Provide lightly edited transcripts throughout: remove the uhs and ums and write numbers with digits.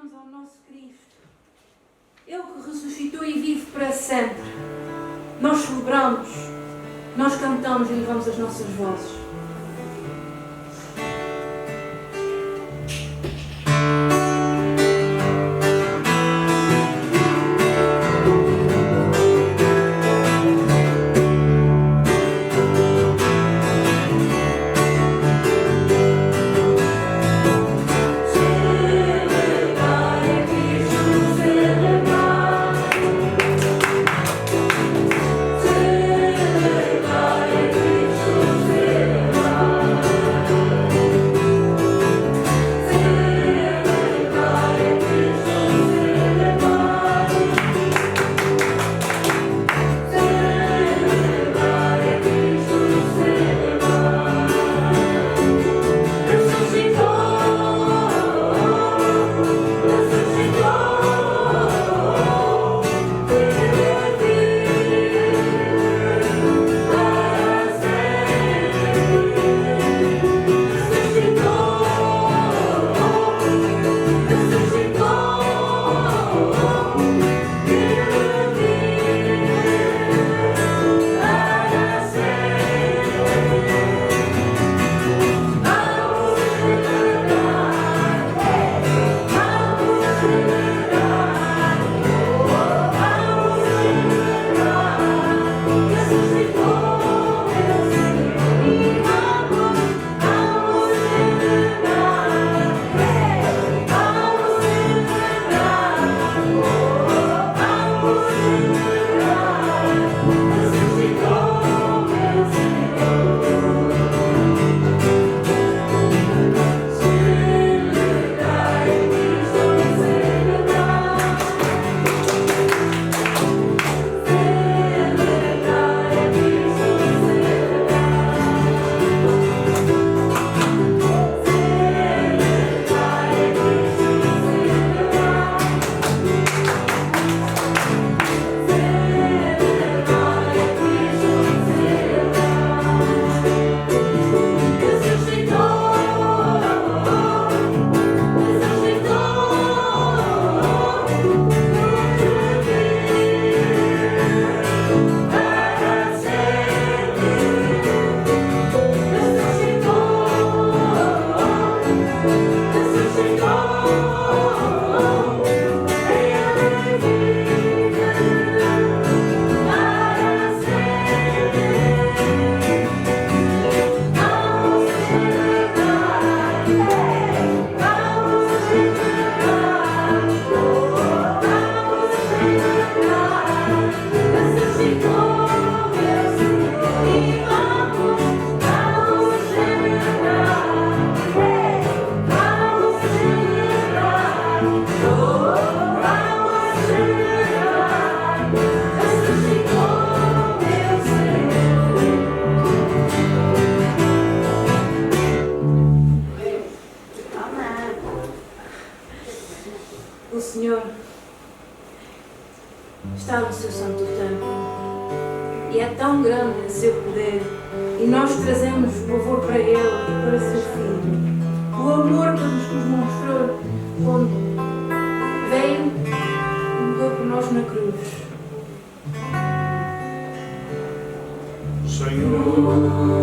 celebramos ao nosso Cristo, Ele que ressuscitou e vive para sempre. Nós celebramos, nós cantamos e levamos as nossas vozes. O Senhor está no seu santo templo e é tão grande o seu poder, e nós trazemos louvor para Ele e para seu Filho. O amor que nos mostrou quando veio e morreu por nós na cruz. Senhor,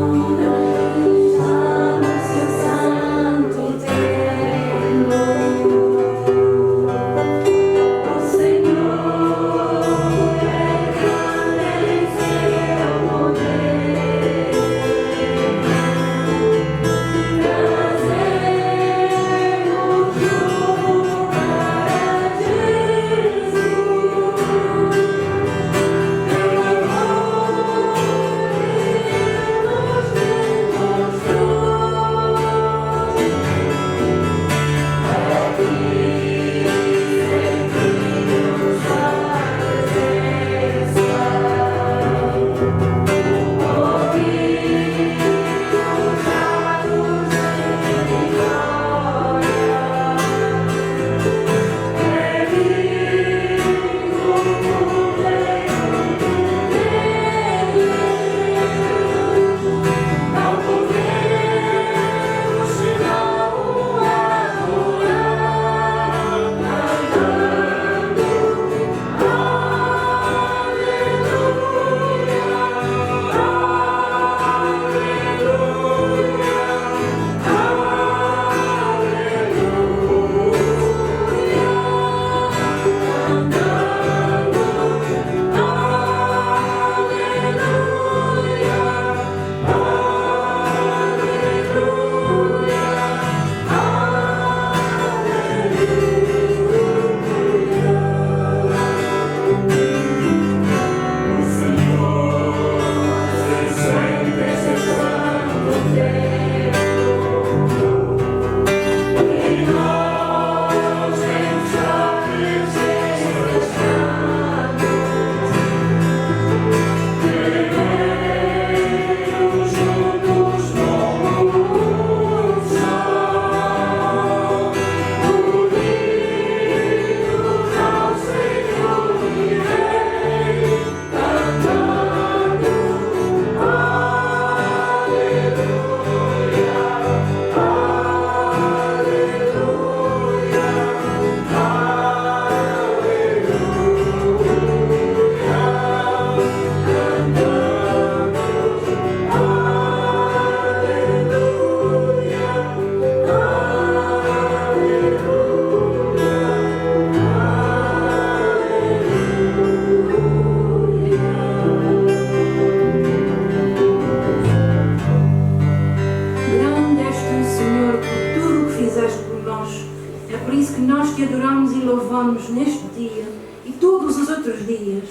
nós te adoramos e louvamos neste dia e todos os outros dias,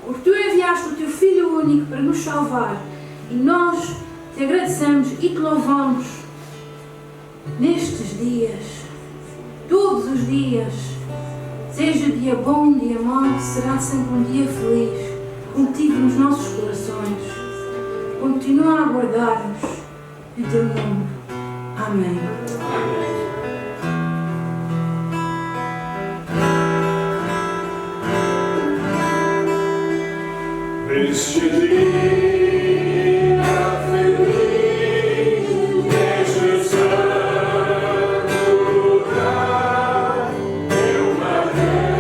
porque tu enviaste o teu Filho único para nos salvar e nós te agradecemos e te louvamos nestes dias, todos os dias. Seja dia bom, dia mau, será sempre um dia feliz, contigo nos nossos corações. Continua a guardar-nos em teu nome. Amém. Este dia feliz, neste santo lugar, eu marrei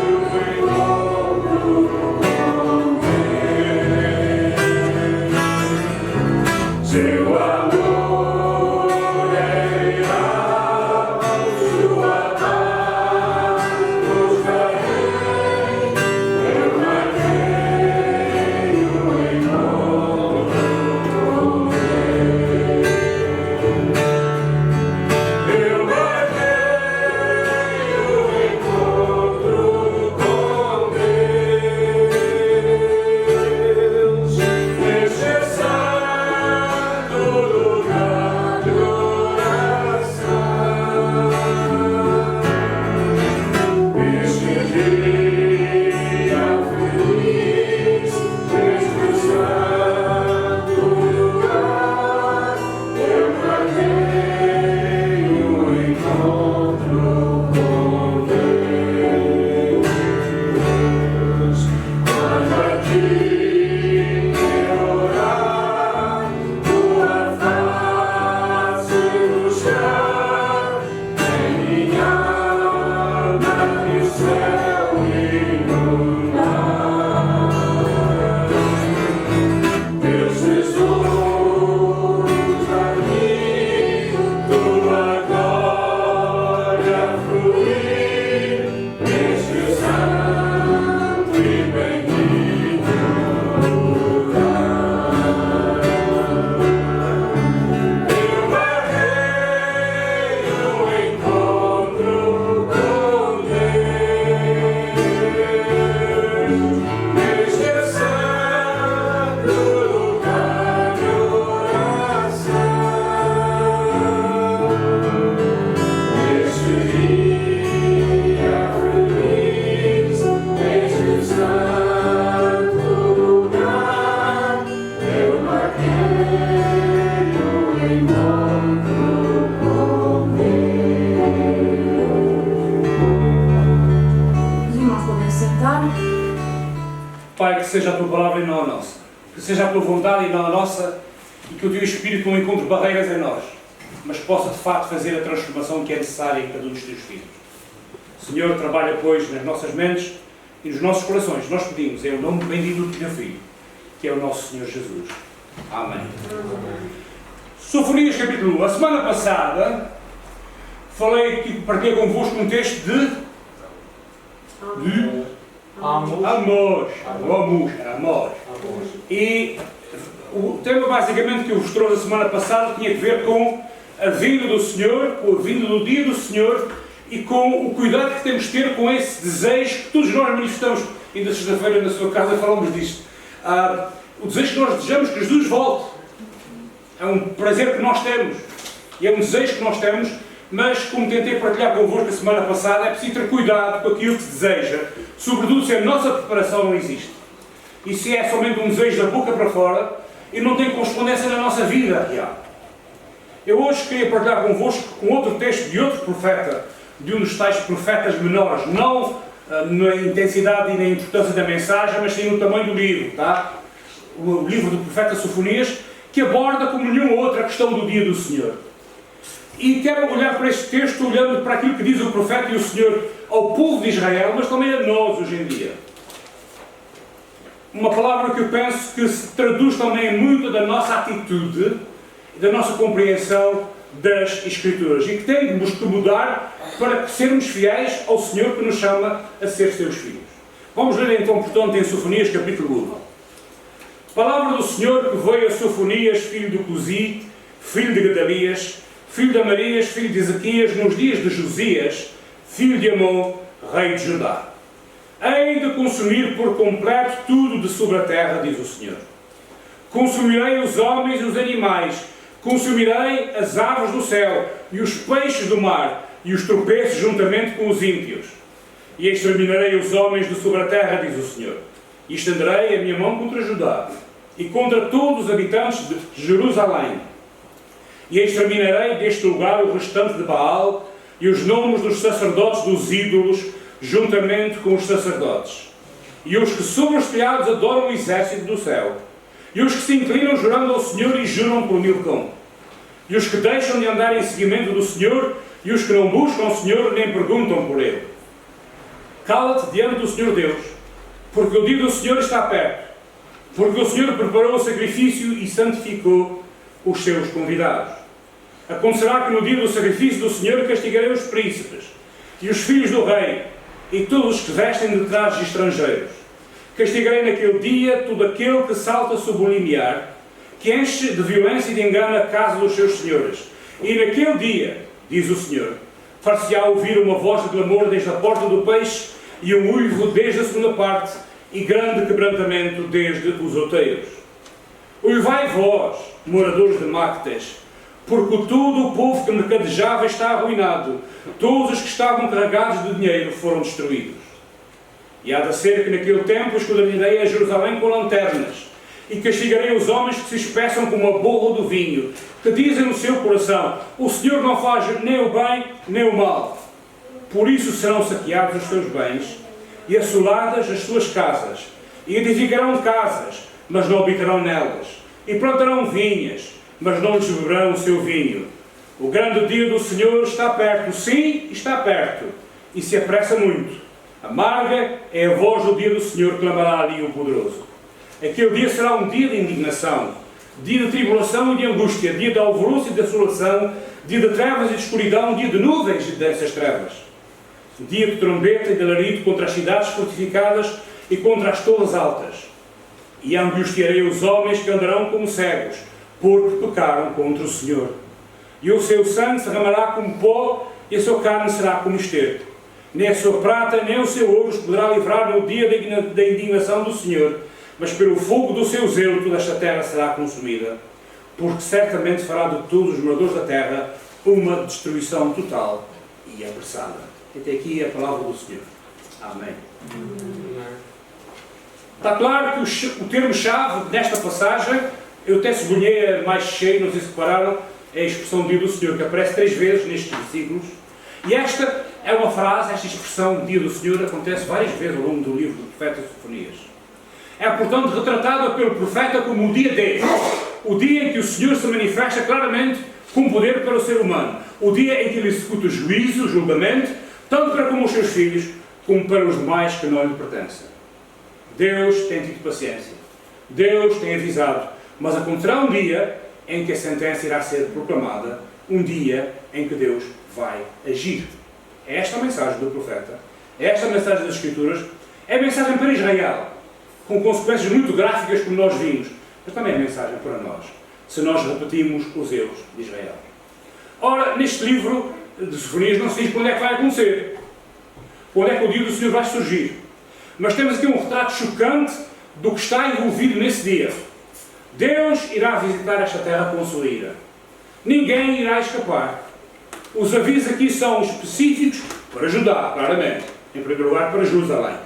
o encontro com Deus. Seu amor é real, sua paz nos darei. Eu marrei o encontro com Deus. Eu marrei o encontro com Deus. Neste santo lugar de oração. Este dia feliz, neste santo lugar, eu marquei o encontro com Deus. Quando aqui orar, tua face buscar, em minha alma e o céu iluminar. Deus Jesus a mim, tua glória fluir, neste santo e bendito lugar. Eu marrei o encontro com Deus, neste santo lugar de oração. Neste dia feliz, neste santo lugar, eu marquei o encontro com Os irmãos podem sentar. Pai, que seja a tua palavra e não a nossa, que seja a tua vontade e não a nossa, e que o teu Espírito não encontre barreiras em nós, mas possa de facto fazer a transformação que é necessária em cada um dos teus filhos. Senhor, trabalha, pois, nas nossas mentes e nos nossos corações. Nós pedimos, em nome bendito do teu Filho, que é o nosso Senhor Jesus. Amém. Sofonias capítulo 1. A semana passada partilhei convosco um texto de amor. E o tema basicamente que eu vos trouxe a semana passada tinha a ver com a vinda do Senhor, com a vinda do dia do Senhor e com o cuidado que temos de ter com esse desejo que todos nós manifestamos. Ainda sexta-feira na sua casa falamos disto. O desejo que nós desejamos que Jesus volte. É um prazer que nós temos e é um desejo que nós temos, mas como tentei partilhar convosco a semana passada, é preciso ter cuidado com aquilo que se deseja, sobretudo se a nossa preparação não existe. E se é somente um desejo da boca para fora e não tem correspondência na nossa vida real. Eu hoje queria partilhar convosco com outro texto de outro profeta, de um dos tais profetas menores, não na intensidade e na importância da mensagem, mas sim no tamanho do livro, tá? O livro do profeta Sofonias, que aborda como nenhuma outra a questão do dia do Senhor. E quero olhar para este texto olhando para aquilo que diz o profeta e o Senhor ao povo de Israel, mas também a nós hoje em dia. Uma palavra que eu penso que se traduz também muito da nossa atitude e da nossa compreensão das Escrituras e que temos que mudar para sermos fiéis ao Senhor que nos chama a ser seus filhos. Vamos ler então, portanto, em Sofonias capítulo 1. Palavra do Senhor que veio a Sofonias, filho de Cusi, filho de Gedalias, filho de Amarias, filho de Ezequias, nos dias de Josias, filho de Amon, rei de Judá. Hei de consumir por completo tudo de sobre a terra, diz o Senhor. Consumirei os homens e os animais, consumirei as aves do céu e os peixes do mar e os tropeços juntamente com os ímpios. E exterminarei os homens de sobre a terra, diz o Senhor. E estenderei a minha mão contra Judá e contra todos os habitantes de Jerusalém. E exterminarei deste lugar o restante de Baal e os nomes dos sacerdotes dos ídolos, juntamente com os sacerdotes. E os que sobre os telhados adoram o exército do céu. E os que se inclinam jurando ao Senhor e juram por Milcom. E os que deixam de andar em seguimento do Senhor, e os que não buscam o Senhor nem perguntam por Ele. Cala-te diante do Senhor Deus, porque o dia do Senhor está perto. Porque o Senhor preparou o sacrifício e santificou os seus convidados. Acontecerá que no dia do sacrifício do Senhor castigarei os príncipes, e os filhos do rei, e todos os que vestem de trajes estrangeiros. Castigarei naquele dia todo aquele que salta sobre o limiar, que enche de violência e de engano a casa dos seus senhores. E naquele dia, diz o Senhor, far-se-á ouvir uma voz de clamor desde a porta do peixe, e um uivo desde a segunda parte, e grande quebrantamento desde os outeiros. Uivai vós, moradores de Mactes, porque todo o povo que mercadejava está arruinado, todos os que estavam carregados de dinheiro foram destruídos. E há de ser que naquele tempo esquadrinharei a Jerusalém com lanternas, e castigarei os homens que se espeçam como a borra do vinho, que dizem no seu coração, o Senhor não faz nem o bem nem o mal. Por isso serão saqueados os seus bens, e assoladas as suas casas, e edificarão casas, mas não habitarão nelas, e plantarão vinhas, mas não lhes beberão o seu vinho. O grande dia do Senhor está perto, sim, está perto, e se apressa muito. Amarga é a voz do dia do Senhor, clamará ali o poderoso. Aquele dia será um dia de indignação, dia de tribulação e de angústia, dia de alvoroço e de desolação, dia de trevas e de escuridão, dia de nuvens e dessas trevas. Dia de trombeta e de alarido contra as cidades fortificadas e contra as torres altas. E angustiarei os homens que andarão como cegos, porque pecaram contra o Senhor. E o seu sangue se derramará como pó, e a sua carne será como esterco. Nem a sua prata, nem o seu ouro os poderá livrar no dia da indignação do Senhor, mas pelo fogo do seu zelo toda esta terra será consumida, porque certamente fará de todos os moradores da terra uma destruição total e apressada. Até aqui a palavra do Senhor. Amém. Está claro que o termo-chave nesta passagem, eu até sublinhei mais cheio, não sei se repararam, é a expressão dia do Senhor, que aparece 3 vezes nestes versículos. E esta é uma frase, esta expressão dia do Senhor acontece várias vezes ao longo do livro do profeta Sofonias. É, portanto, retratada pelo profeta como o dia D, o dia em que o Senhor se manifesta claramente com poder para o ser humano, o dia em que ele executa o juízo, o julgamento, tanto para com os seus filhos, como para os demais que não lhe pertencem. Deus tem tido paciência, Deus tem avisado, mas acontecerá um dia em que a sentença irá ser proclamada, um dia em que Deus vai agir. É esta a mensagem do profeta, é esta a mensagem das Escrituras, é a mensagem para Israel, com consequências muito gráficas como nós vimos, mas também é a mensagem para nós, se nós repetimos os erros de Israel. Ora, neste livro de Sofonias não se diz quando é que vai acontecer, quando é que o dia do Senhor vai surgir, mas temos aqui um retrato chocante do que está envolvido nesse dia. Deus irá visitar esta terra com a sua ira. Ninguém irá escapar. Os avisos aqui são específicos para Judá, claramente. Em primeiro lugar, para Jerusalém.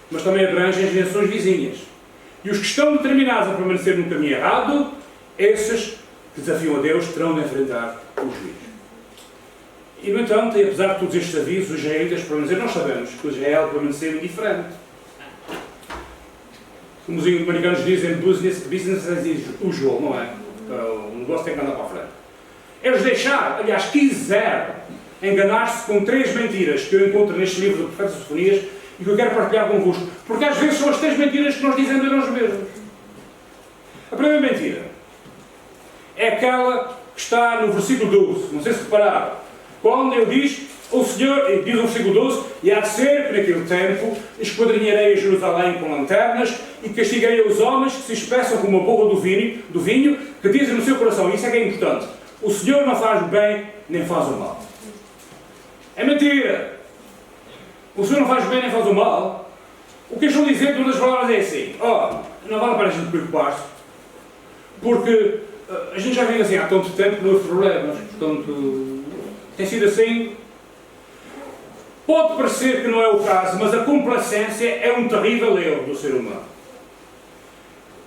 Mas também abrangem as nações vizinhas. E os que estão determinados a permanecer no caminho errado, esses que desafiam a Deus terão de enfrentar o juízo. E, no entanto, e apesar de todos estes avisos, os israelitas permaneceram. Nós sabemos que Israel permaneceu indiferente. Como os americanos dizem, business as usual, não é? O negócio tem que andar para a frente. Eles deixaram, aliás, quiseram enganar-se com 3 mentiras que eu encontro neste livro do profeta Sofonias e que eu quero partilhar convosco. Porque às vezes são as 3 mentiras que nós dizemos a nós mesmos. A primeira mentira é aquela que está no versículo 12. Não sei se repararam. Quando ele diz, o Senhor, ele diz no versículo 12, e há de ser que naquele tempo esquadrinharei a Jerusalém com lanternas e castigarei os homens que se espeçam como a borra do vinho, que dizem no seu coração, isso é que é importante, o Senhor não faz o bem nem faz o mal. É mentira. o Senhor não faz bem nem faz o mal, o que estão dizendo todas as palavras é assim: não vale a pena a gente preocupar-se, porque a gente já vem assim há tanto tempo, não houve problemas, portanto, tem sido assim. Pode parecer que não é o caso, mas a complacência é um terrível erro do ser humano.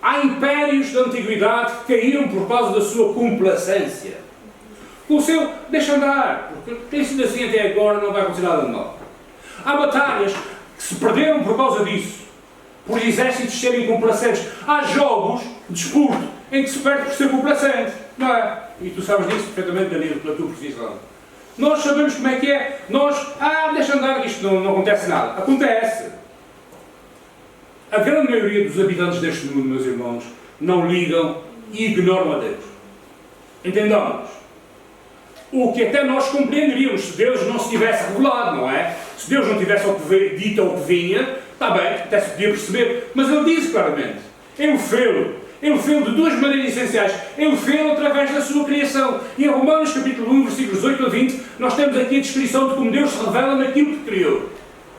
Há impérios da antiguidade que caíram por causa da sua complacência. O seu deixa andar, porque tem sido assim até agora, não vai acontecer nada de mal. Há batalhas que se perderam por causa disso, por exércitos serem complacentes. Há jogos de desporto em que se perde por ser complacente, não é? E tu sabes disso perfeitamente, Danilo, pela tua profissão. Nós sabemos como é que é. Nós, deixa andar que isto não acontece nada. Acontece. A grande maioria dos habitantes deste mundo, meus irmãos, não ligam e ignoram a Deus. Entendamos. O que até nós compreenderíamos se Deus não se tivesse revelado, não é? Se Deus não tivesse dito ao que vinha, está bem, até se podia perceber. Mas Ele diz claramente: eu fê-lo. Ele fê-lo de duas maneiras essenciais. Ele fê-lo através da sua criação. E em Romanos capítulo 1, versículos 18 a 20, nós temos aqui a descrição de como Deus se revela naquilo que criou.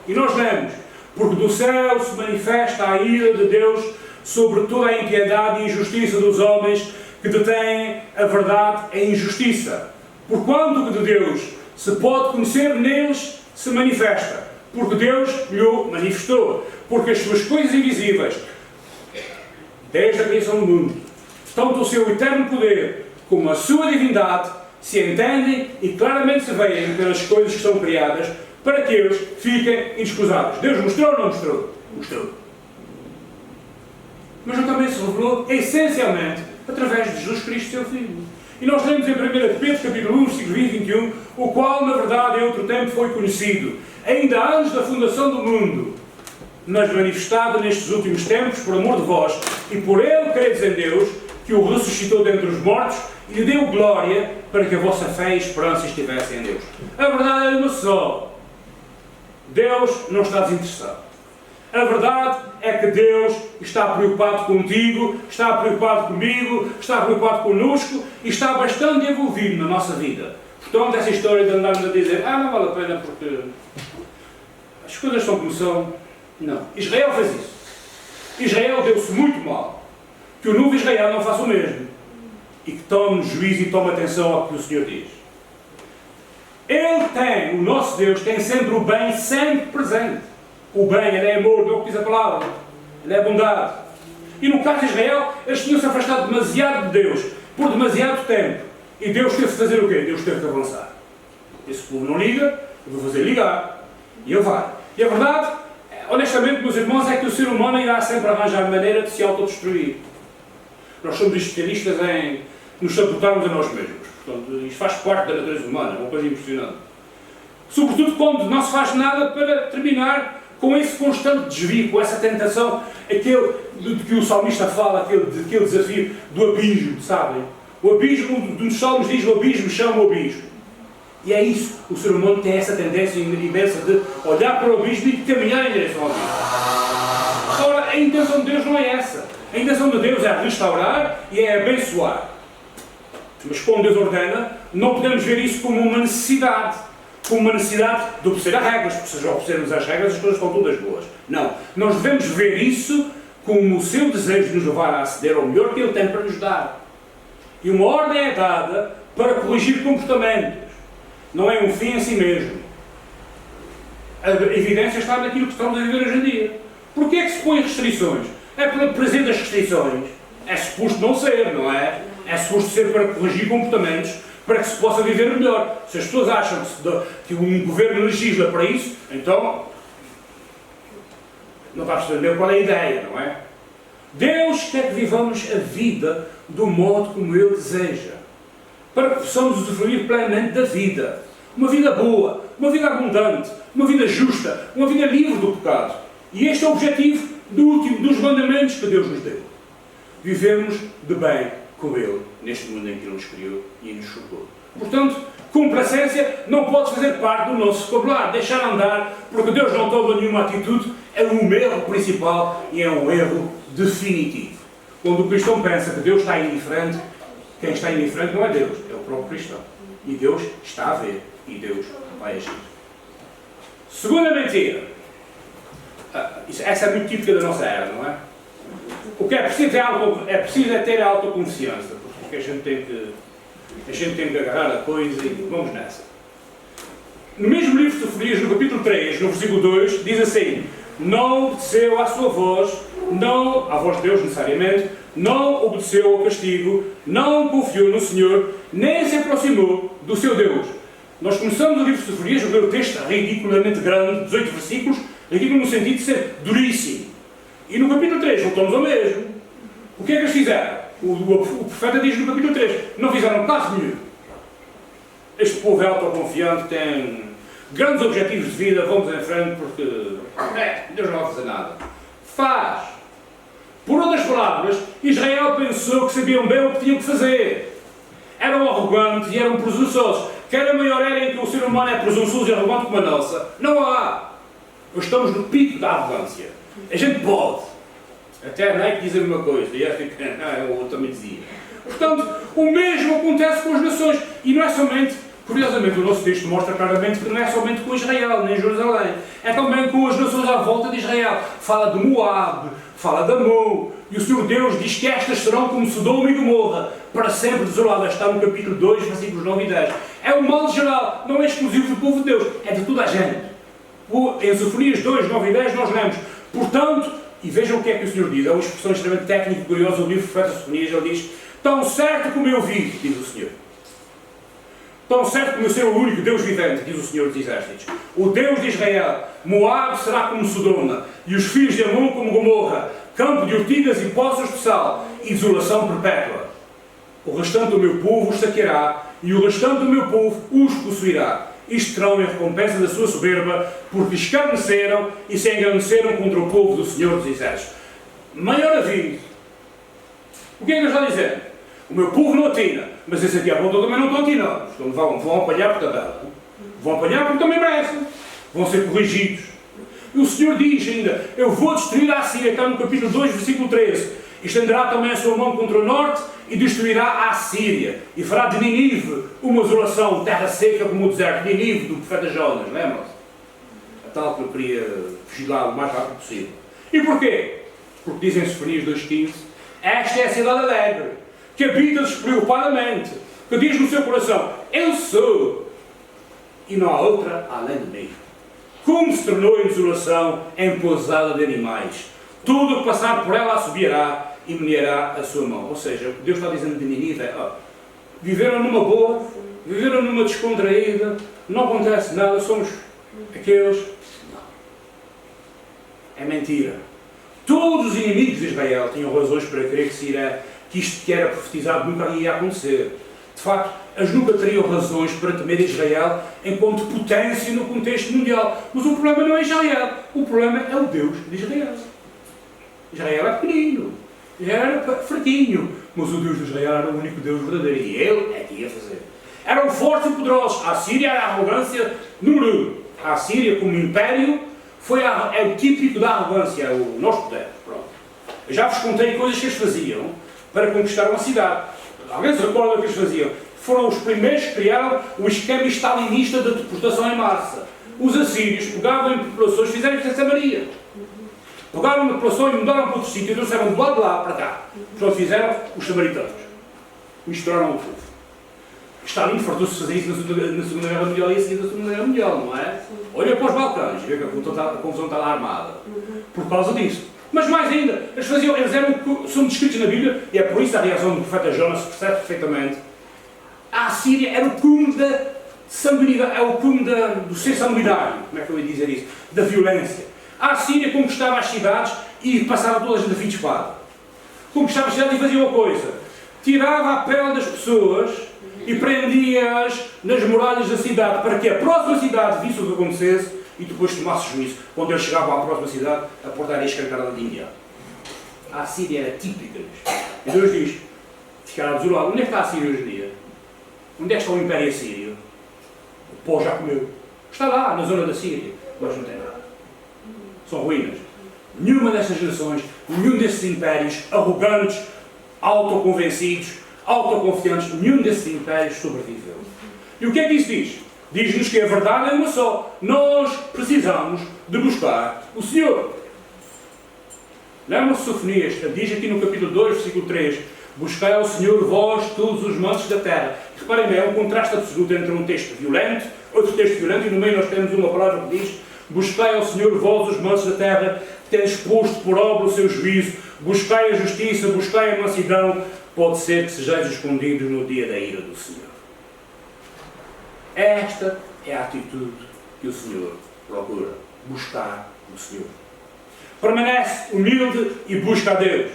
E nós lemos: porque do céu se manifesta a ira de Deus sobre toda a impiedade e injustiça dos homens que detêm a verdade e a injustiça. Porquanto que de Deus se pode conhecer, neles se manifesta. Porque Deus lhe manifestou. Porque as suas coisas invisíveis, desde a criação do mundo, tanto o seu eterno poder como a sua divindade, se entendem e claramente se veem pelas coisas que são criadas, para que eles fiquem inexcusáveis. Deus mostrou ou não mostrou? Mostrou. Mas ele também se revelou essencialmente através de Jesus Cristo, seu Filho. E nós lemos em 1 Pedro, capítulo 1, versículo 20 e 21, o qual, na verdade, em outro tempo foi conhecido, ainda antes da fundação do mundo, mas manifestado nestes últimos tempos por amor de vós, e por ele credes em Deus, que o ressuscitou dentre os mortos e lhe deu glória para que a vossa fé e esperança estivessem em Deus. A verdade é uma só. Deus não está desinteressado. A verdade é que Deus está preocupado contigo, está preocupado comigo, está preocupado connosco e está bastante envolvido na nossa vida. Portanto, essa história de andarmos a dizer não vale a pena porque as coisas estão como são. Não. Israel fez isso. Israel deu-se muito mal. Que o novo Israel não faça o mesmo. E que tome juízo e tome atenção ao que o Senhor diz. Ele tem, o nosso Deus, tem sempre o bem sempre presente. O bem, ele é amor, não é o que diz a palavra. Ele é bondade. E no caso de Israel, eles tinham-se afastado demasiado de Deus, por demasiado tempo. E Deus teve de fazer o quê? Deus teve de avançar. Esse povo não liga, eu vou fazer ligar. E ele vai. E a verdade, honestamente, meus irmãos, é que o ser humano irá sempre arranjar maneira de se autodestruir. Nós somos especialistas em nos sabotarmos a nós mesmos. Portanto, isto faz parte da natureza humana, é uma coisa impressionante. Sobretudo quando não se faz nada para terminar com esse constante desvio, com essa tentação, aquele de que o salmista fala, aquele desafio do abismo, sabem? O abismo, dos salmos diz, o abismo chama o abismo. E é isso, o ser humano tem essa tendência imensa de olhar para o abismo e de caminhar em direção ao abismo. Ora, a intenção de Deus não é essa. A intenção de Deus é restaurar e é abençoar. Mas como Deus ordena, não podemos ver isso como uma necessidade. Como uma necessidade de obedecer a regras, porque se obedecermos às regras as coisas estão todas boas. Não. Nós devemos ver isso como o seu desejo de nos levar a aceder ao melhor que Ele tem para nos dar. E uma ordem é dada para corrigir comportamentos. Não é um fim em si mesmo. A evidência está naquilo que estamos a viver hoje em dia. Porquê é que se põem restrições? É pelo prazer das restrições. É suposto não ser, não é? É suposto ser para corrigir comportamentos, para que se possa viver melhor. Se as pessoas acham que um governo legisla para isso, então não está a perceber qual é a ideia, não é? Deus quer que vivamos a vida do modo como Ele deseja, para que possamos usufruir plenamente da vida. Uma vida boa, uma vida abundante, uma vida justa, uma vida livre do pecado. E este é o objetivo do último dos mandamentos que Deus nos deu. Vivemos de bem com Ele, neste mundo em que Ele nos criou e nos chocou. Portanto, complacência não pode fazer parte do nosso vocabulário. Deixar andar, porque Deus não toma nenhuma atitude, é um erro principal e é um erro definitivo. Quando o cristão pensa que Deus está indiferente, quem está indiferente não é Deus, é o próprio cristão. E Deus está a ver, e Deus vai agir. Segunda mentira. Essa é muito típica da nossa era, não é? O que é preciso é ter autoconfiança, porque a gente tem que agarrar a coisa e vamos nessa. No mesmo livro de Sofonias, no capítulo 3, no versículo 2, diz assim: não obedeceu à sua voz, não à voz de Deus necessariamente, não obedeceu ao castigo, não confiou no Senhor, nem se aproximou do seu Deus. Nós começamos o livro de Sofonias, o texto ridiculamente grande, 18 versículos, ridículo no sentido de ser duríssimo. E no capítulo 3 voltamos ao mesmo. O que é que eles fizeram? O profeta diz no capítulo 3, não fizeram caso nenhum. Este povo é autoconfiante, tem grandes objetivos de vida, vamos em frente porque Deus não vai fazer nada. Faz. Por outras palavras, Israel pensou que sabiam bem o que tinham que fazer. Eram arrogantes e eram presunçosos. Quer a maior era em que o ser humano é presunçoso e arrogante como a nossa? Não há. Nós estamos no pico da arrogância. A gente pode. Até a Nike diz a mesma coisa. E esta eu também dizia. Portanto, o mesmo acontece com as nações. E não é somente, curiosamente, o nosso texto mostra claramente que não é somente com Israel, nem Jerusalém. É também com as nações à volta de Israel. Fala de Moab, fala de Amon. E o Senhor Deus diz que estas serão como Sodoma e Gomorra, para sempre desoladas. Está no capítulo 2, versículos 9 e 10. É um mal geral, não é exclusivo do povo de Deus, é de toda a gente. Em Sofonias 2, 9 e 10 nós lemos: portanto, e vejam o que é que o Senhor diz, é uma expressão extremamente técnica e curiosa do livro Profeta Sofonias. Ele diz: tão certo como eu vivo, diz o Senhor, tão certo como eu ser o único Deus vivente, diz o Senhor dos Exércitos, o Deus de Israel, Moab será como Sodoma, e os filhos de Amon como Gomorra, campo de ortigas e poços de sal, e desolação perpétua. O restante do meu povo os saqueará, e o restante do meu povo os possuirá. Isto terão em recompensa da sua soberba, porque escarneceram e se engrandeceram contra o povo do Senhor dos Exércitos. Maior aviso. O que é que ele está a dizer? O meu povo não atina, mas esse aqui à volta também não estão atinando. Então vão apanhar por tabela. Vão apanhar porque também merecem. Vão ser corrigidos. E o Senhor diz ainda: eu vou destruir a Síria, está no capítulo 2, versículo 13. Estenderá também a sua mão contra o norte e destruirá a Síria. E fará de Nínive uma desolação, terra seca como o deserto. Nínive, do profeta Jonas, lembram-se? A tal que eu queria fugir lá o mais rápido possível. E porquê? Porque dizem Sofonias 2,15: esta é a cidade alegre, que habita despreocupadamente, que diz no seu coração: eu sou, e não há outra além de mim. Como se tornou em desolação, em pousada de animais. Tudo o que passar por ela assobiará e meneará a sua mão. Ou seja, o que Deus está dizendo de Nínive é: viveram numa boa, viveram numa descontraída, não acontece nada, somos aqueles. Não. É mentira. Todos os inimigos de Israel tinham razões para crer que isto que era profetizado nunca ia acontecer. De facto, eles nunca teriam razões para temer Israel enquanto potência no contexto mundial. Mas o problema não é Israel, o problema é o Deus de Israel. Israel é pequenino, Israel era fraquinho, mas o Deus de Israel era o único Deus verdadeiro e Ele é que ia fazer. Eram fortes e poderosos. A Síria era a arrogância número 1. A Síria, como império, é o típico da arrogância, é o nosso poder. Pronto. Eu já vos contei coisas que eles faziam para conquistar uma cidade. Alguém se recorda do que eles faziam? Foram os primeiros que criaram o esquema stalinista da deportação em massa. Os assírios pegavam em populações, fizeram isso em Samaria. Pegaram uma população e mudaram para outro sítio, e trouxeram de lá para cá. Portanto, fizeram os samaritanos. Misturaram o povo. Stalin fartou-se de fazer isso na Segunda Guerra Mundial e a seguir da Segunda Guerra Mundial, não é? Olha para os Balcãs, vê que a confusão está lá armada. Por causa disso. Mas mais ainda, são descritos na Bíblia, e é por isso a reação do profeta Jonas se percebe perfeitamente. A Síria era o cume da sanguinidade, é o cume do ser sanguinário, como é que eu ia dizer isso? Da violência. A Síria conquistava as cidades e passava toda a gente a fim de espada. Conquistava as cidades e fazia uma coisa: tirava a pele das pessoas e prendia-as nas muralhas da cidade, para que a próxima cidade visse o que acontecesse e depois tomasse juízo. Quando eles chegavam à próxima cidade, a porta era escancarada de imediato. A Síria era típica disto. E Deus diz: ficaram desolados. Onde é que está a Síria hoje em dia? Onde é que está o Império Assírio? O pó já comeu. Está lá, na zona da Síria. Mas não tem nada. São ruínas. Nenhuma destas nações, nenhum desses impérios arrogantes, autoconvencidos, autoconfiantes, nenhum desses impérios sobreviveu. E o que é que isso diz? Diz-nos que a verdade é uma só. Nós precisamos de buscar o Senhor. Lembram-se de Sofonias? Diz aqui no capítulo 2, versículo 3: buscai ao Senhor vós todos os montes da terra. Reparem bem, é um contraste absoluto entre um texto violento, outro texto violento, e no meio nós temos uma palavra que diz: buscai ao Senhor vós os montes da terra, que tens posto por obra o seu juízo, buscai a justiça, buscai a mansidão, pode ser que sejais escondidos no dia da ira do Senhor. Esta é a atitude que o Senhor procura, buscar o Senhor. Permanece humilde e busca a Deus.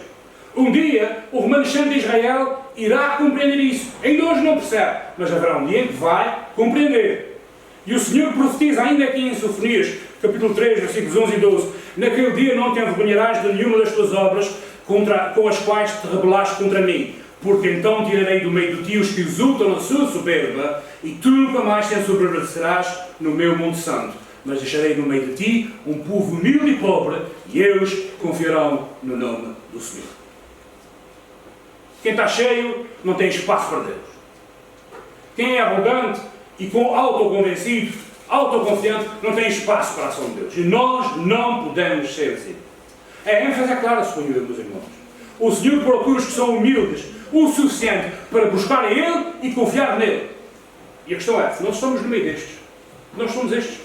Um dia, o remanescente de Israel irá compreender isso. Ainda hoje não percebe, mas haverá um dia em que vai compreender. E o Senhor profetiza ainda aqui em Sofonias, capítulo 3, versículos 11 e 12: naquele dia não te envergonharás de nenhuma das tuas obras com as quais te rebelaste contra mim, porque então tirarei do meio de ti os que exultam na sua soberba, e tu nunca mais te ensoberbecerás no meu monte santo. Mas deixarei no meio de ti um povo humilde e pobre, e eles confiarão no nome do Senhor. Quem está cheio não tem espaço para Deus. Quem é arrogante e autoconvencido, autoconfiante, não tem espaço para a ação de Deus. E nós não podemos ser assim. A ênfase é clara, suponho eu, meus irmãos. O Senhor procura os que são humildes o suficiente para buscar a Ele e confiar nele. E a questão é, nós estamos no meio destes. Nós somos estes.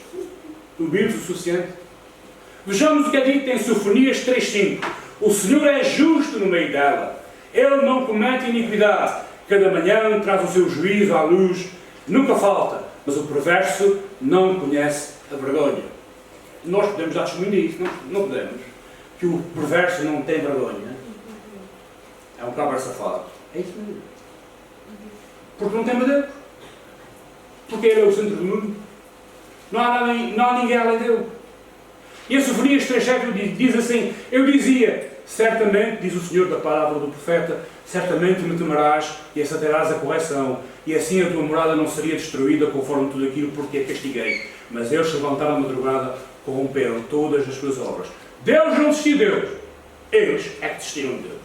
Humildes o suficiente. Vejamos o que é dito em Sofonias 3,5. O Senhor é justo no meio dela. Ele não comete iniquidade. Cada manhã traz o seu juízo à luz. Nunca falta. Mas o perverso não conhece a vergonha. Nós podemos dar testemunho disso. Não podemos. Que o perverso não tem vergonha. É um cabra safado. É isso mesmo. Porque não tem Deus. Porque Ele é o centro do mundo. Não há ninguém além dele. E em Sofonias 3,7 diz assim: eu dizia, certamente, diz o Senhor da palavra do profeta, certamente me temerás e aceitarás a correção, e assim a tua morada não seria destruída conforme tudo aquilo porque a castiguei. Mas eles se levantaram à madrugada, corromperam todas as suas obras. Deus não desistiu de Deus. Eles é que desistiram de Deus.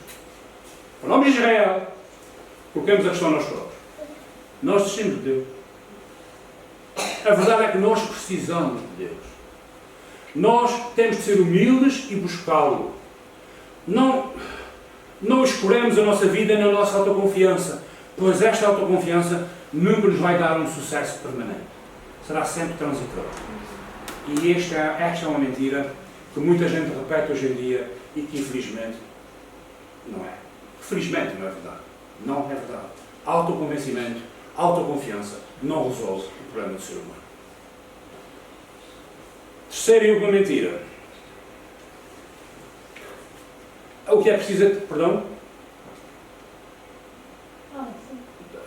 Para o nome de Israel, coloquemos a questão nós próprios. Nós desistimos de Deus. A verdade é que nós precisamos de Deus. Nós temos de ser humildes e buscá-lo. Não escorremos a nossa vida na nossa autoconfiança, pois esta autoconfiança nunca nos vai dar um sucesso permanente. Será sempre transitório. E esta é uma mentira que muita gente repete hoje em dia e que infelizmente não é. Felizmente não é verdade. Não é verdade. Autoconvencimento, autoconfiança não resolve o problema do ser humano. Terceira e última mentira. O que é preciso... Perdão?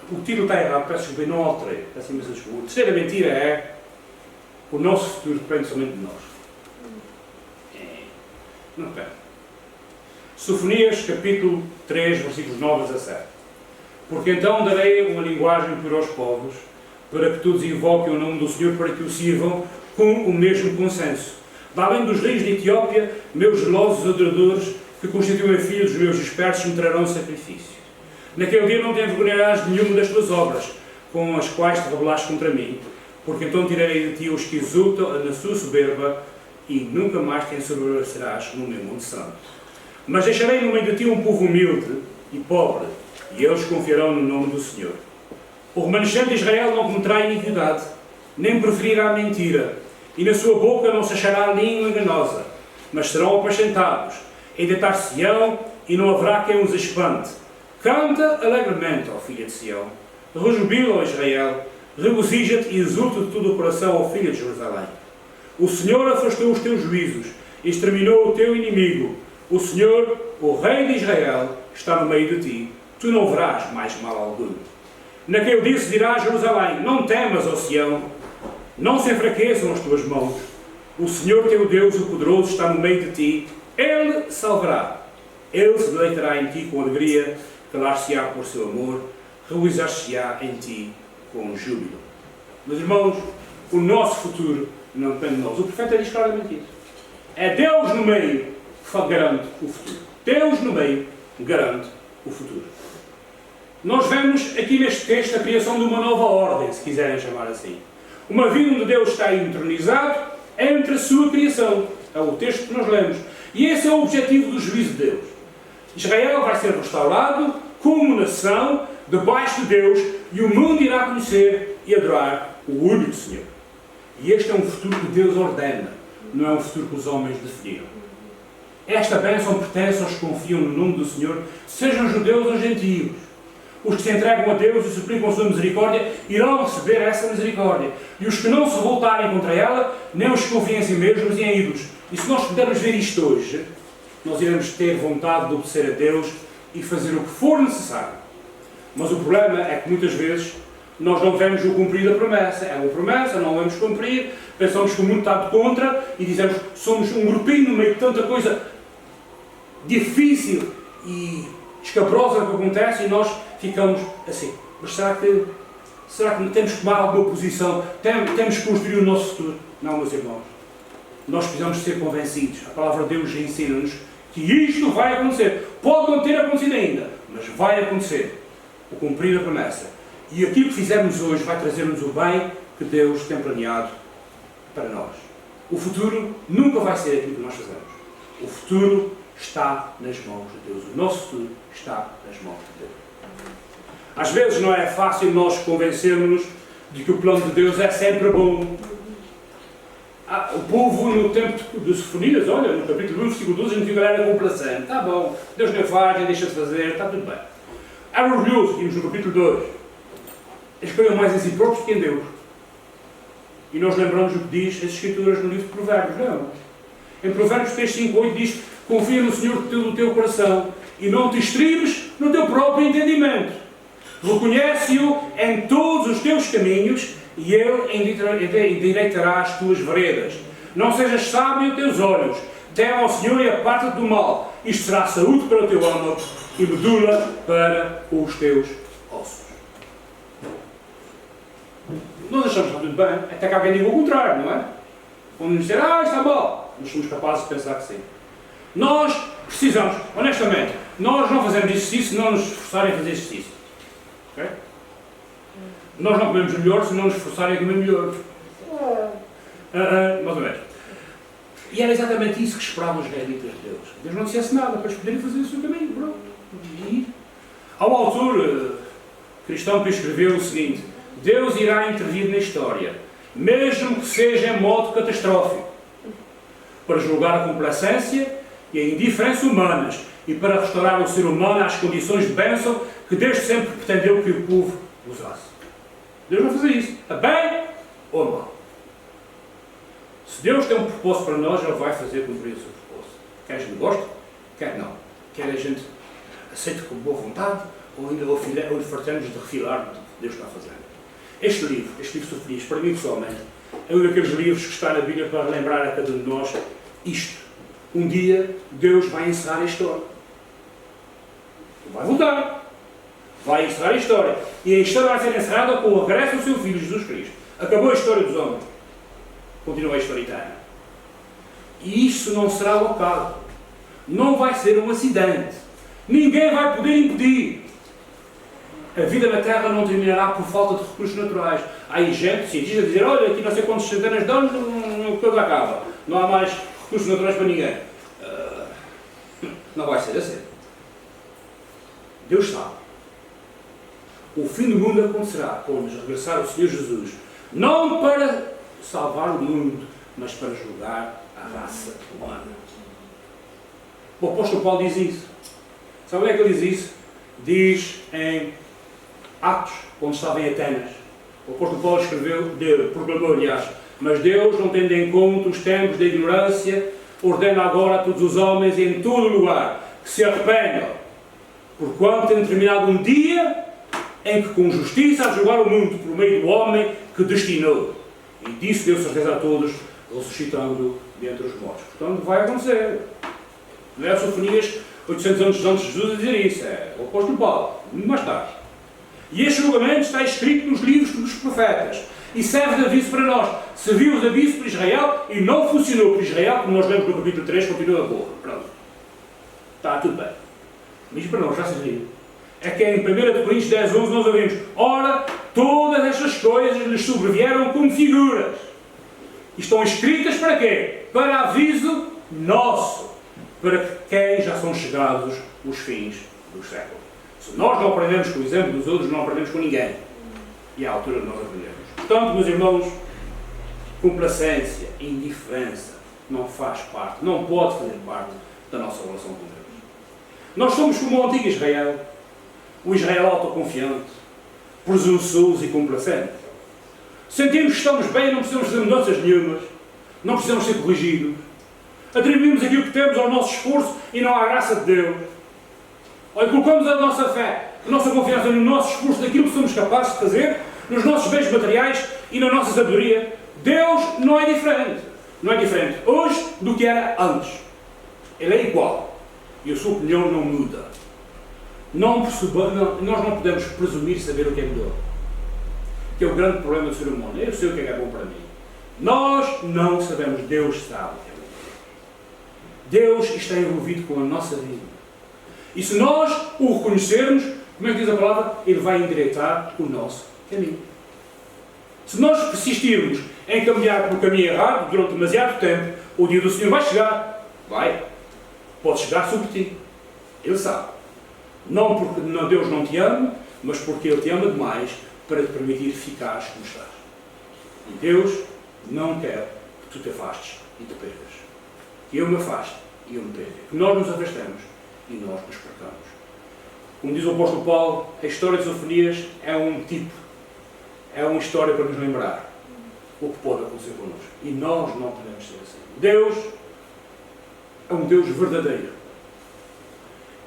O título está errado, peço desculpa, não alterei. Peço imensa desculpa. A terceira mentira é: o nosso futuro depende somente de nós. Não depende. Sofonias, capítulo 3, versículos 9 a 17. Porque então darei uma linguagem para os povos, para que todos invoquem o nome do Senhor, para que o sirvam com o mesmo consenso. Da além dos reis de Etiópia, meus zelosos adoradores, que constituem filhos dos meus dispersos, me trarão sacrifício. Naquele dia não te envergonharás de nenhuma das tuas obras, com as quais te rebelaste contra mim, porque então tirarei de ti os que exultam na sua soberba, e nunca mais te ensoberbecerás no meu monte santo. Mas deixarei no meio de ti um povo humilde e pobre, e eles confiarão no nome do Senhor. O remanescente de Israel não cometerá iniquidade, nem preferirá a mentira, e na sua boca não se achará língua enganosa, mas serão apacentados, e deitar-se-ão, e não haverá quem os espante. Canta alegremente, ó filha de Sião, rejubila, ó Israel, regozija-te e exulta de todo o coração, ó filha de Jerusalém. O Senhor afastou os teus juízos, e exterminou o teu inimigo. O Senhor, o Rei de Israel, está no meio de ti, tu não verás mais mal algum. Naquele dia se dirá a Jerusalém: não temas, ó Sião, não se enfraqueçam as tuas mãos. O Senhor teu Deus, o poderoso, está no meio de ti, Ele salvará. Ele se deleitará em ti com alegria, calar-se-á por seu amor, regozijar-se-á em ti com júbilo. Meus irmãos, o nosso futuro não depende de nós. O profeta diz claramente isso. É Deus no meio que garante o futuro. Deus no meio garante o futuro. Nós vemos aqui neste texto a criação de uma nova ordem, se quiserem chamar assim. Uma vida onde Deus está entronizado entre a sua criação. É o texto que nós lemos. E esse é o objetivo do juízo de Deus. Israel vai ser restaurado como nação debaixo de Deus e o mundo irá conhecer e adorar o único Senhor. E este é um futuro que Deus ordena, não é um futuro que os homens definiram. Esta bênção pertence aos que confiam no nome do Senhor, sejam judeus ou gentios. Os que se entregam a Deus e suplicam a sua misericórdia irão receber essa misericórdia. E os que não se voltarem contra ela, nem os que confiam em si mesmos e em ídolos. E se nós pudermos ver isto hoje, nós iremos ter vontade de obedecer a Deus e fazer o que for necessário. Mas o problema é que muitas vezes nós não vemos o cumprir da promessa. É uma promessa, não vamos cumprir, pensamos que o mundo está de contra e dizemos que somos um grupinho no meio de tanta coisa difícil e escabrosa que acontece e nós ficamos assim. Mas será que temos que tomar alguma posição? Temos que construir o nosso futuro? Não, meus irmãos. Nós precisamos ser convencidos. A palavra de Deus ensina-nos que isto vai acontecer. Pode não ter acontecido ainda, mas vai acontecer. O cumprir a promessa. E aquilo que fizermos hoje vai trazer-nos o bem que Deus tem planeado para nós. O futuro nunca vai ser aquilo que nós fazemos. O futuro está nas mãos de Deus. O nosso futuro está nas mãos de Deus. Às vezes não é fácil nós convencermos de que o plano de Deus é sempre bom. O povo no tempo de Sofonias, olha, no capítulo 1, versículo 12, a gente viu que ele era complacente. Está bom, Deus não faz, deixa de fazer, está tudo bem. Era orgulhoso, vimos no capítulo 2. Eles criam mais em si próprios que em Deus. E nós lembramos o que diz as Escrituras no livro de Provérbios, não? Em Provérbios 3, 5, 8 diz: confia no Senhor de todo o teu coração e não te estribes no teu próprio entendimento. Reconhece-o em todos os teus caminhos e Ele endireitará as tuas veredas. Não sejas sábio aos teus olhos. Teme ao Senhor e aparta-te do mal. Isto será saúde para o teu âmago e medula para os teus ossos. Nós achamos que está tudo bem, até que alguém diga o contrário, não é? Vamos dizer, está mal. Nós somos capazes de pensar que sim. Nós precisamos, honestamente, nós não fazemos exercício se não nos esforçarem a fazer exercício. Okay? Nós não comemos melhor se não nos esforçarem a comer melhor. Mais ou menos. E era exatamente isso que esperavam os israelitas de Deus. Deus não dissesse nada para eles poderem fazer o seu caminho. Pronto. E há um autor cristão que escreveu o seguinte: Deus irá intervir na história, mesmo que seja em modo catastrófico, para julgar a complacência e a indiferença humanas e para restaurar o ser humano às condições de bênção que Deus sempre pretendeu que o povo usasse. Deus vai fazer isso, a bem ou a mal. Se Deus tem um propósito para nós, Ele vai fazer cumprir o seu propósito. Quer a gente goste, quer não. Quer a gente aceite com boa vontade, ou ainda lhe fartamos de refilar do que Deus está fazendo. Este livro Sofonias, para mim pessoalmente, é um daqueles livros que está na Bíblia para lembrar a cada um de nós isto. Um dia, Deus vai encerrar a história. Vai voltar. Vai encerrar a história. E a história vai ser encerrada com o regresso do seu Filho, Jesus Cristo. Acabou a história dos homens. Continua a história eterna. E isso não será local. Não vai ser um acidente. Ninguém vai poder impedir. A vida na Terra não terminará por falta de recursos naturais. Há aí gente, cientistas, a dizer: olha, aqui não sei quantos centenas de anos, tudo acaba. Não há mais recursos naturais para ninguém. Não vai ser assim. Deus sabe. O fim do mundo acontecerá quando regressar o Senhor Jesus. Não para salvar o mundo, mas para julgar a raça humana. O apóstolo Paulo diz isso. Sabe onde é que ele diz isso? Diz em Atos, quando estava em Atenas. O apóstolo Paulo proclamou, aliás: mas Deus, não tendo em conta os tempos da ignorância, ordena agora a todos os homens em todo o lugar que se arrependam, porquanto tem determinado um dia em que com justiça há de julgar o mundo por meio do homem que destinou. E disso deu certeza a todos, ressuscitando dentre os mortos. Portanto, vai acontecer. Não é Sofonias 800 anos antes de Jesus a dizer isso, é o apóstolo Paulo, muito mais tarde. E este julgamento está escrito nos livros dos profetas e serve de aviso para nós. Serviu de aviso para Israel e não funcionou para Israel, como nós lemos no capítulo 3, continua a boa. Pronto. Está tudo bem. Mas para nós já serviu. É que em 1 Coríntios 10, 11 nós ouvimos: ora, todas estas coisas lhes sobrevieram como figuras. E estão escritas para quê? Para aviso nosso, para quem já são chegados os fins dos séculos. Se nós não aprendemos com o exemplo dos outros, não aprendemos com ninguém. E é a altura de nós aprendemos. Portanto, meus irmãos, complacência, indiferença, não faz parte, não pode fazer parte da nossa relação com Deus. Nós somos como o antigo Israel, o Israel autoconfiante, presunçoso e complacente. Sentimos que estamos bem e não precisamos fazer mudanças nenhumas, não precisamos ser corrigidos. Atribuímos aquilo que temos ao nosso esforço e não à graça de Deus. Olha, colocamos a nossa fé, a nossa confiança no nosso esforço, daquilo que somos capazes de fazer, nos nossos bens materiais e na nossa sabedoria. Deus não é diferente. Não é diferente hoje do que era antes. Ele é igual. E a sua opinião não muda. Nós não podemos presumir saber o que é melhor. Que é o grande problema do ser humano. Eu sei o que é bom para mim. Nós não sabemos. Deus sabe o que é bom. Deus está envolvido com a nossa vida. E se nós o reconhecermos, como é que diz a palavra? Ele vai endireitar o nosso caminho. Se nós persistirmos em caminhar pelo caminho errado durante demasiado tempo, o dia do Senhor vai chegar. Vai. Pode chegar sobre ti. Ele sabe. Não porque Deus não te ama, mas porque Ele te ama demais para te permitir ficares como estás. E Deus não quer que tu te afastes e te percas. Que eu me afaste e eu me perca. Que nós nos afastemos e nós nos percamos. Como diz o apóstolo Paulo, a história de Sofonias é um tipo, é uma história para nos lembrar o que pode acontecer connosco. E nós não podemos ser assim. Deus é um Deus verdadeiro.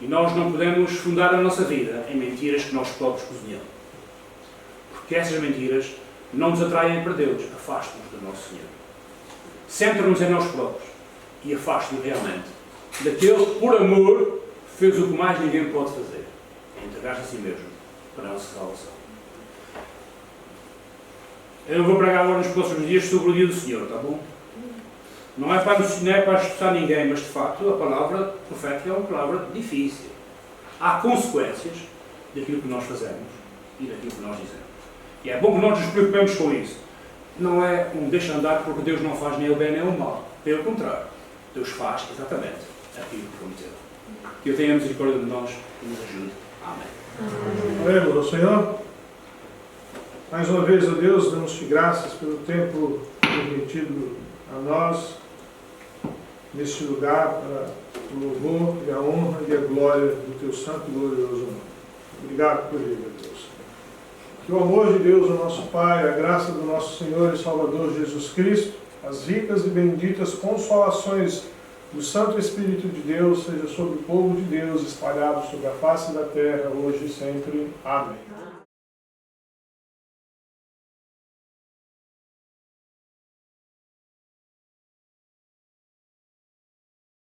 E nós não podemos fundar a nossa vida em mentiras que nós próprios cozinhamos. Porque essas mentiras não nos atraem para Deus, afastam-nos do nosso Senhor. Centram-nos em nós próprios e afastam-nos realmente daquele que, por amor, fez o que mais ninguém pode fazer. Entregar-se a si mesmo para a nossa salvação. Eu não vou pregar agora nos próximos dias sobre o dia do Senhor, está bom? Não é para assustar ninguém, mas de facto a palavra profética é uma palavra difícil. Há consequências daquilo que nós fazemos e daquilo que nós dizemos. E é bom que nós nos preocupemos com isso. Não é um deixa andar porque Deus não faz nem o bem nem o mal. Pelo contrário, Deus faz exatamente aquilo que prometeu. Que Ele tenha misericórdia de nós e nos ajude. Amém. Oremos ao Senhor. Mais uma vez, ó Deus, damos-te graças pelo tempo permitido a nós, neste lugar, para o louvor e a honra e a glória do Teu santo e glorioso nome. Obrigado por ele, ó Deus. Que o amor de Deus, o nosso Pai, a graça do nosso Senhor e Salvador Jesus Cristo, as ricas e benditas consolações do Santo Espírito de Deus seja sobre o povo de Deus espalhado sobre a face da terra, hoje e sempre. Amém.